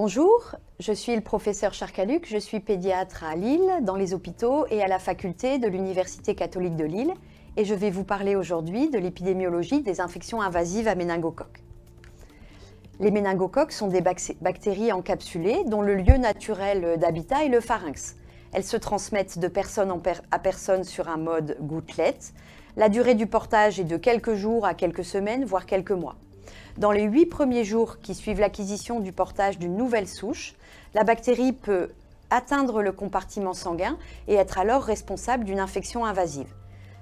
Bonjour, je suis le professeur Charcaluc, je suis pédiatre à Lille, dans les hôpitaux et à la faculté de l'Université catholique de Lille et je vais vous parler aujourd'hui de l'épidémiologie des infections invasives à méningocoques. Les méningocoques sont des bactéries encapsulées dont le lieu naturel d'habitat est le pharynx. Elles se transmettent de personne à personne sur un mode gouttelette. La durée du portage est de quelques jours à quelques semaines, voire quelques mois. Dans les 8 premiers jours qui suivent l'acquisition du portage d'une nouvelle souche, la bactérie peut atteindre le compartiment sanguin et être alors responsable d'une infection invasive.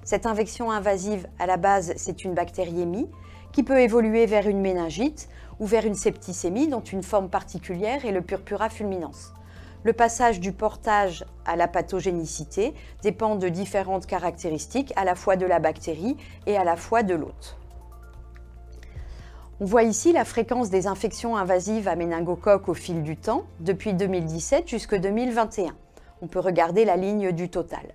Cette infection invasive, à la base, c'est une bactériémie qui peut évoluer vers une méningite ou vers une septicémie dont une forme particulière est le purpura fulminans. Le passage du portage à la pathogénicité dépend de différentes caractéristiques, à la fois de la bactérie et à la fois de l'hôte. On voit ici la fréquence des infections invasives à méningocoques au fil du temps, depuis 2017 jusqu'à 2021. On peut regarder la ligne du total.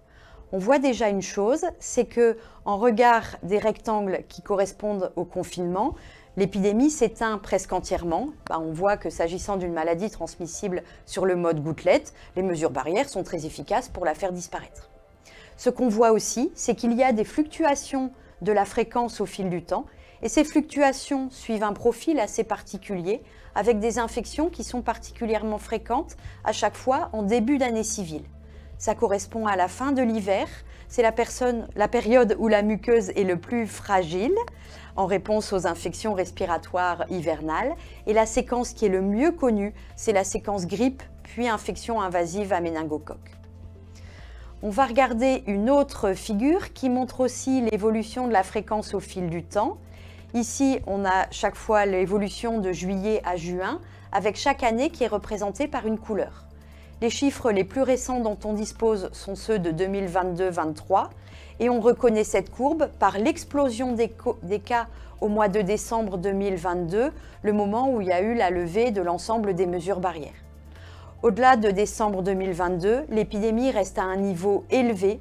On voit déjà une chose, c'est que en regard des rectangles qui correspondent au confinement, l'épidémie s'éteint presque entièrement. On voit que s'agissant d'une maladie transmissible sur le mode gouttelette, les mesures barrières sont très efficaces pour la faire disparaître. Ce qu'on voit aussi, c'est qu'il y a des fluctuations de la fréquence au fil du temps, et ces fluctuations suivent un profil assez particulier, avec des infections qui sont particulièrement fréquentes à chaque fois en début d'année civile. Ça correspond à la fin de l'hiver, c'est la période où la muqueuse est le plus fragile, en réponse aux infections respiratoires hivernales, et la séquence qui est le mieux connue, c'est la séquence grippe, puis infection invasive à méningocoques. On va regarder une autre figure qui montre aussi l'évolution de la fréquence au fil du temps. Ici, on a chaque fois l'évolution de juillet à juin, avec chaque année qui est représentée par une couleur. Les chiffres les plus récents dont on dispose sont ceux de 2022-23, et on reconnaît cette courbe par l'explosion des cas au mois de décembre 2022, le moment où il y a eu la levée de l'ensemble des mesures barrières. Au-delà de décembre 2022, l'épidémie reste à un niveau élevé,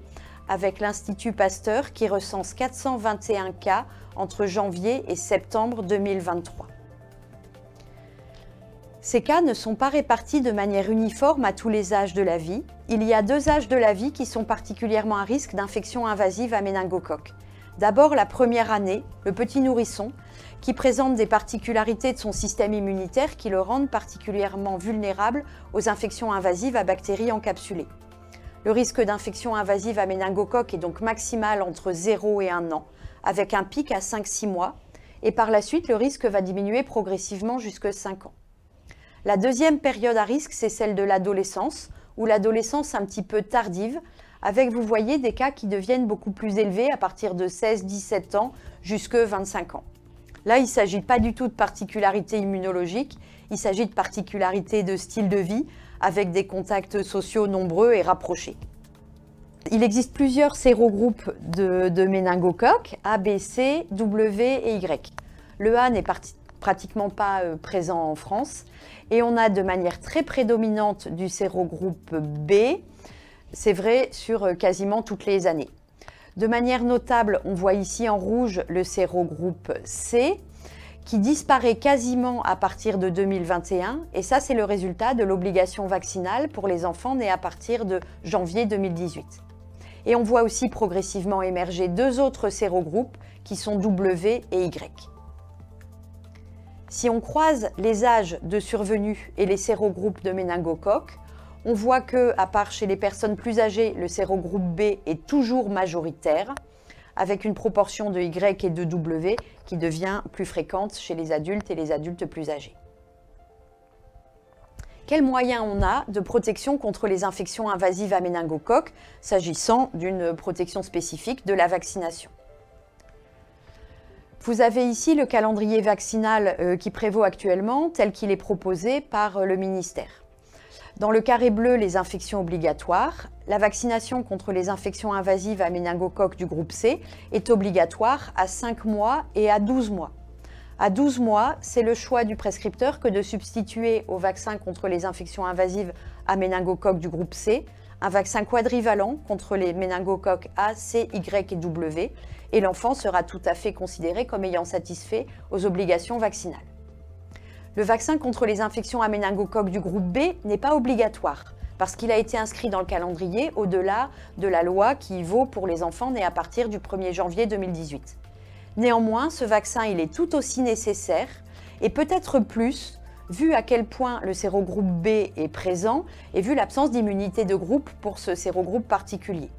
avec l'Institut Pasteur qui recense 421 cas entre janvier et septembre 2023. Ces cas ne sont pas répartis de manière uniforme à tous les âges de la vie. Il y a 2 âges de la vie qui sont particulièrement à risque d'infection invasive à méningocoques. D'abord, la première année, le petit nourrisson, qui présente des particularités de son système immunitaire qui le rendent particulièrement vulnérable aux infections invasives à bactéries encapsulées. Le risque d'infection invasive à méningocoques est donc maximal entre 0 et 1 an, avec un pic à 5-6 mois, et par la suite, le risque va diminuer progressivement jusqu'à 5 ans. La deuxième période à risque, c'est celle de l'adolescence, ou l'adolescence un petit peu tardive, avec, vous voyez, des cas qui deviennent beaucoup plus élevés à partir de 16-17 ans jusqu'à 25 ans. Là, il ne s'agit pas du tout de particularités immunologiques, il s'agit de particularités de style de vie, avec des contacts sociaux nombreux et rapprochés. Il existe plusieurs sérogroupes de méningocoques, A, B, C, W et Y. Le A n'est pratiquement pas présent en France et on a de manière très prédominante du sérogroupe B, c'est vrai sur quasiment toutes les années. De manière notable, on voit ici en rouge le sérogroupe C, qui disparaît quasiment à partir de 2021, et ça c'est le résultat de l'obligation vaccinale pour les enfants nés à partir de janvier 2018. Et on voit aussi progressivement émerger 2 autres sérogroupes qui sont W et Y. Si on croise les âges de survenue et les sérogroupes de méningocoques, on voit que, à part chez les personnes plus âgées, le sérogroupe B est toujours majoritaire, avec une proportion de Y et de W qui devient plus fréquente chez les adultes et les adultes plus âgés. Quels moyens on a de protection contre les infections invasives à méningocoques, s'agissant d'une protection spécifique de la vaccination? Vous avez ici le calendrier vaccinal qui prévaut actuellement, tel qu'il est proposé par le ministère. Dans le carré bleu, les infections obligatoires. La vaccination contre les infections invasives à méningocoques du groupe C est obligatoire à 5 mois et à 12 mois. À 12 mois, c'est le choix du prescripteur que de substituer au vaccin contre les infections invasives à méningocoques du groupe C un vaccin quadrivalent contre les méningocoques A, C, Y et W, et l'enfant sera tout à fait considéré comme ayant satisfait aux obligations vaccinales. Le vaccin contre les infections à méningocoque du groupe B n'est pas obligatoire parce qu'il a été inscrit dans le calendrier au-delà de la loi qui vaut pour les enfants nés à partir du 1er janvier 2018. Néanmoins, ce vaccin il est tout aussi nécessaire et peut-être plus vu à quel point le sérogroupe B est présent et vu l'absence d'immunité de groupe pour ce sérogroupe particulier.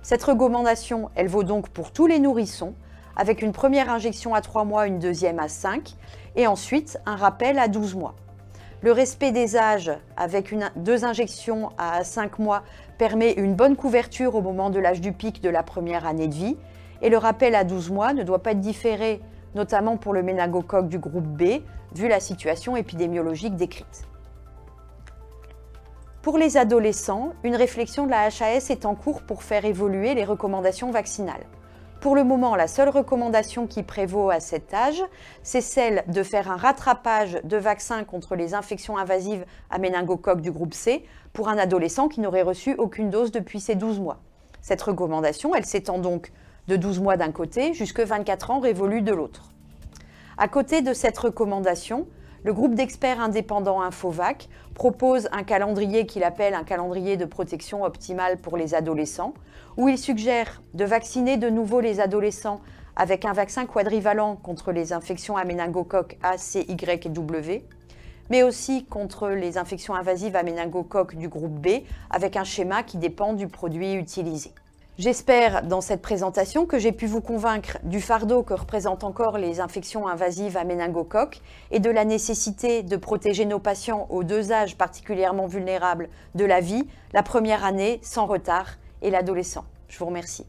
Cette recommandation, elle vaut donc pour tous les nourrissons, avec une première injection à 3 mois, une deuxième à 5, et ensuite un rappel à 12 mois. Le respect des âges avec 2 injections à 5 mois permet une bonne couverture au moment de l'âge du pic de la première année de vie, et le rappel à 12 mois ne doit pas être différé, notamment pour le méningocoque du groupe B, vu la situation épidémiologique décrite. Pour les adolescents, une réflexion de la HAS est en cours pour faire évoluer les recommandations vaccinales. Pour le moment, la seule recommandation qui prévaut à cet âge, c'est celle de faire un rattrapage de vaccins contre les infections invasives à méningocoque du groupe C pour un adolescent qui n'aurait reçu aucune dose depuis ses 12 mois. Cette recommandation, elle s'étend donc de 12 mois d'un côté jusqu'à 24 ans révolus de l'autre. À côté de cette recommandation, le groupe d'experts indépendants Infovac propose un calendrier qu'il appelle un calendrier de protection optimale pour les adolescents, où il suggère de vacciner de nouveau les adolescents avec un vaccin quadrivalent contre les infections à méningocoque A, C, Y et W, mais aussi contre les infections invasives à méningocoque du groupe B avec un schéma qui dépend du produit utilisé. J'espère dans cette présentation que j'ai pu vous convaincre du fardeau que représentent encore les infections invasives à méningocoque et de la nécessité de protéger nos patients aux 2 âges particulièrement vulnérables de la vie, la première année sans retard et l'adolescent. Je vous remercie.